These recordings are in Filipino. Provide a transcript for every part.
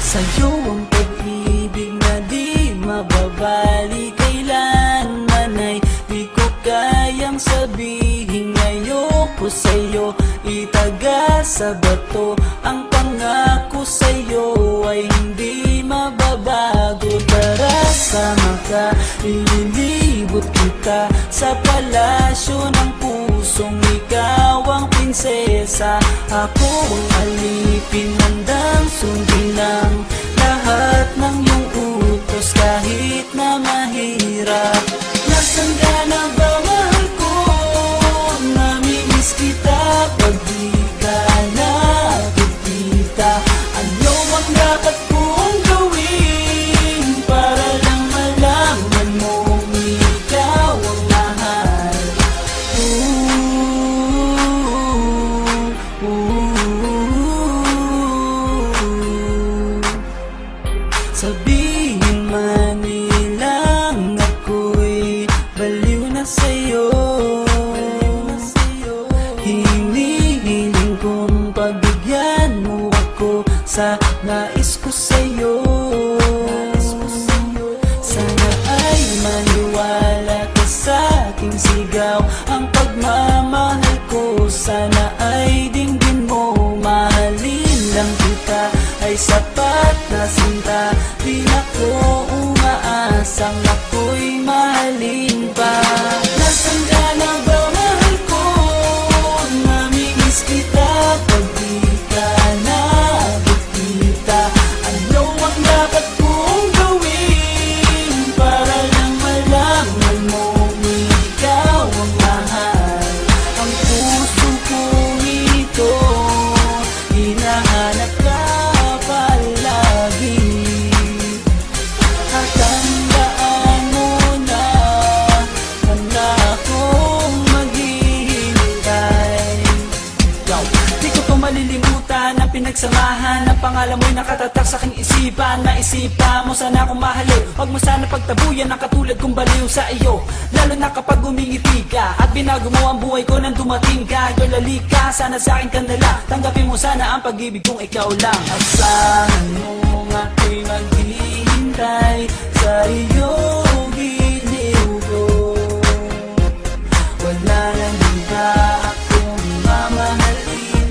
Sa'yo ang pag-ibig na di mababali, kailanman ay di ko kayang sabihin. Ayoko sa'yo itaga sa bato, ang pangako sa'yo ay hindi mababago. Tara, sama ka, ililibot kita sa palasyo ng pusong ikaw ang prinsesa. Ako ang alipin, handang sundin ng lahat ng iyong utos kahit na mahirap. Nasaan ka na ba, mahal ko? Namimiss kita pag di ka nakikita. Ano ang dapat kong gawin para lang malaman mong ikaw ang mahal? Sabihin man nilang ako'y baliw na sa'yo, hinihiling kong pagbigyan mo ako sa nais ko sa'yo. Sana ay maniwala ka sa aking sigaw, ang pagmamahal ko sana ay dinggin mo. Mahalin lang kita ay sapat na sinta, di na ko umaasang ako'y mahalin pa. Nasaan ka na ba, mahal ko? Namimiss kita pag di ka nakikita. Ano ang dapat kong gawin para lang malaman mong ikaw ang mahal? Ang puso kong ito hinahanap ka palagi, at tandaan mo na handa akong maghihintay. Di ko to malilimutan ang pinagsamahan, ang pangalan mo'y nakatatak sa aking isipan. Naisipan mo sana akong mahalin, huwag mo sana pagtabuyan ang katulad kong baliw sa iyo. Lalo na kapag umingiti ka at binago mo ang buhay ko nang dumating ka. Girl, halika, sana sa akin ka nala, tanggapin mo sana ang pag-ibig kong ikaw lang. Asahan mo ako'y maghihintay sa iyong giliw ko. Wala nang iba akong mamahalin.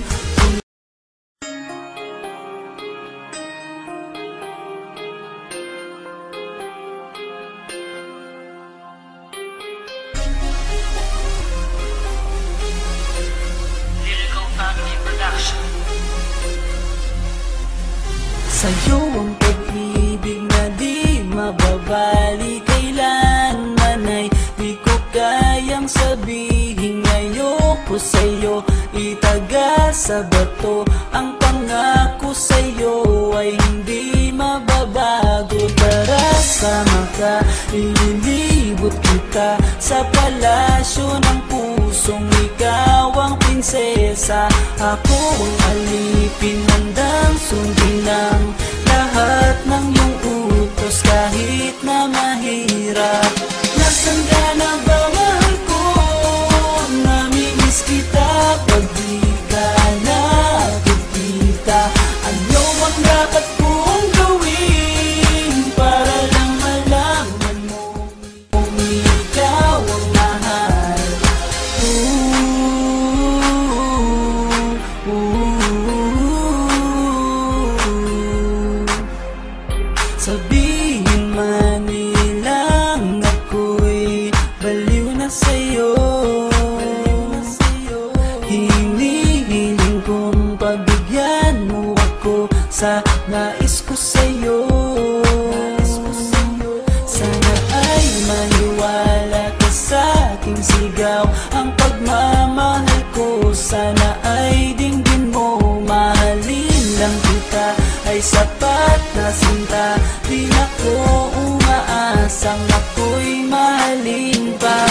Lyrical Family Production. Sa'yo ang pag-ibig na di mababali, kailanman ay di ko kayang sabihin. Ayoko sa'yo itaga sa bato, ang pangako sa'yo ay hindi mababago. Tara, sama ka, ililibot kita sa palasyo ng pusong ikaw ang prinsesa. Ako ang alipin, handang sundin ng lahat ng iyong utos kahit na mahirap. Nasaan ka na ba, mahal ko? Namimiss kita pag di ka nakikita. Ano ang dapat kong gawin para lang malaman mo kung ikaw ang mahal? Sabihin man nilang ako'y baliw na sa'yo, hinihiling kong pagbigyan mo ako sa nais ko sa'yo. Sana ay maniwala ka sa aking sigaw, ang pagmamahal ko sana ay dinggin mo. Mahalin lang kita ay sapat na sinta, di na ko umaasang ako'y mahalin pa.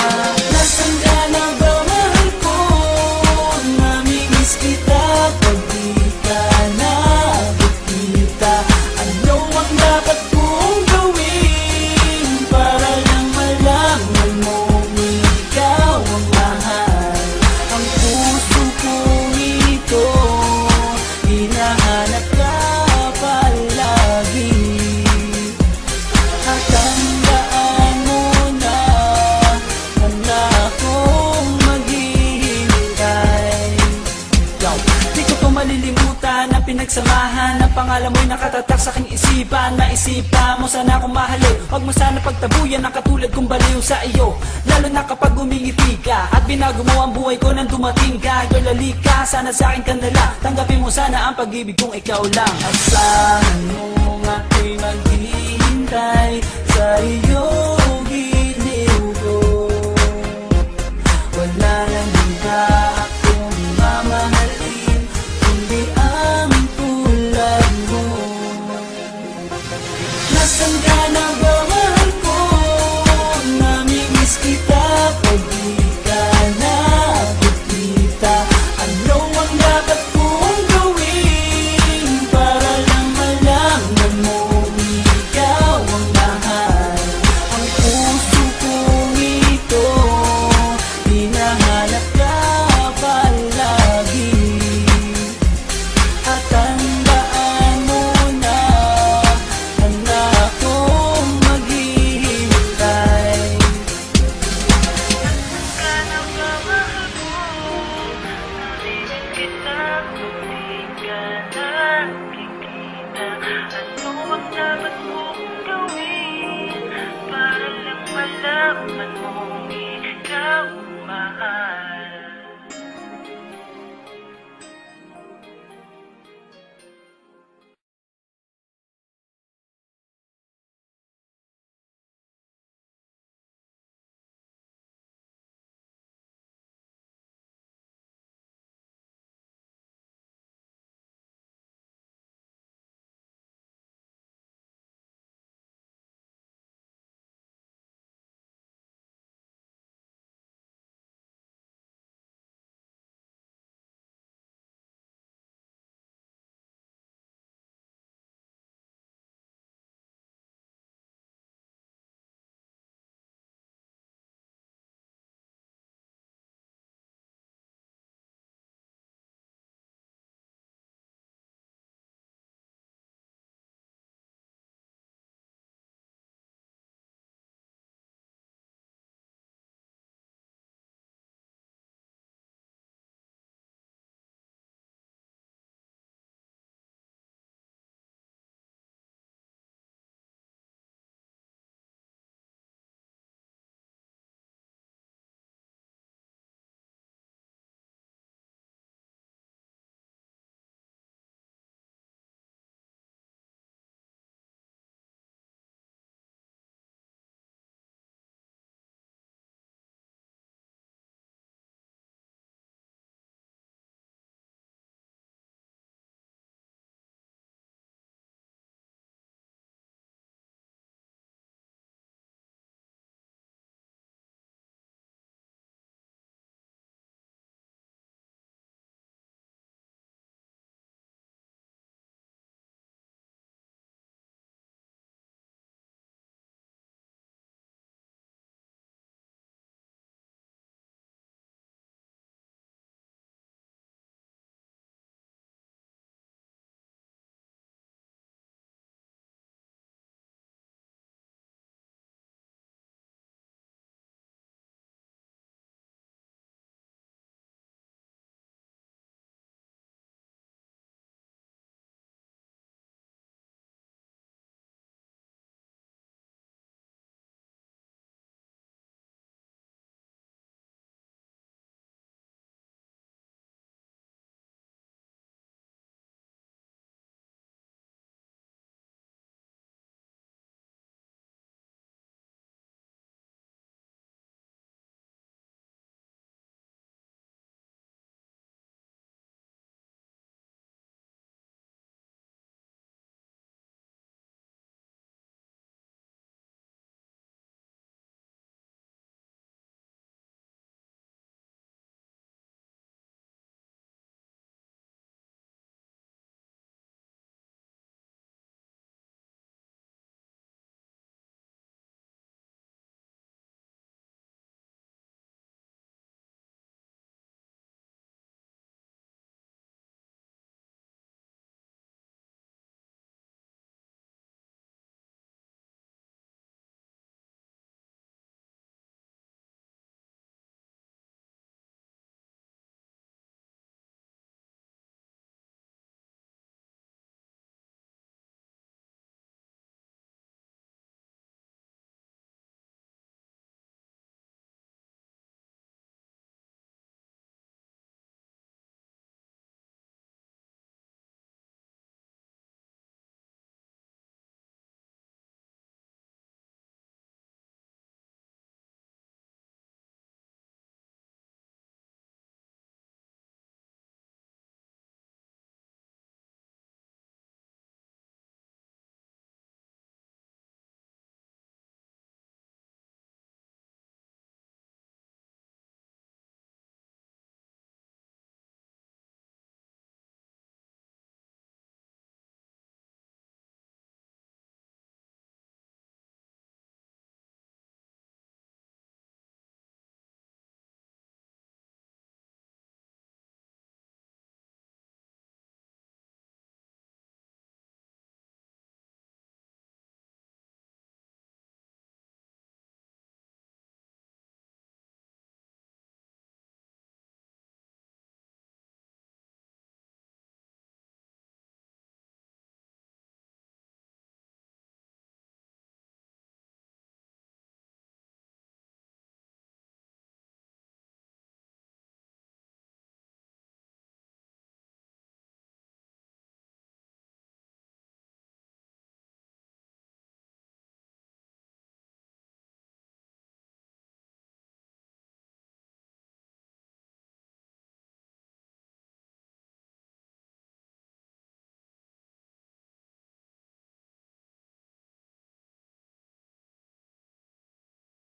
Nasaan ka na ba, mahal ko? Namimiss kita pag di ka nakikita. pinagsamahan Ang pangalan mo'y nakatatak sa aking isipan Naisipan mo sana akong mahalin Huwag mo sana pagtabuyan ang katulad kong baliw sa iyo Lalo na kapag umingiti ka At binago mo ang buhay ko nang dumating ka Girl, halika, sana sa akin ka nala Tanggapin mo sana ang pag-ibig kong ikaw lang Asahan mo ako'y maghihintay sa iyo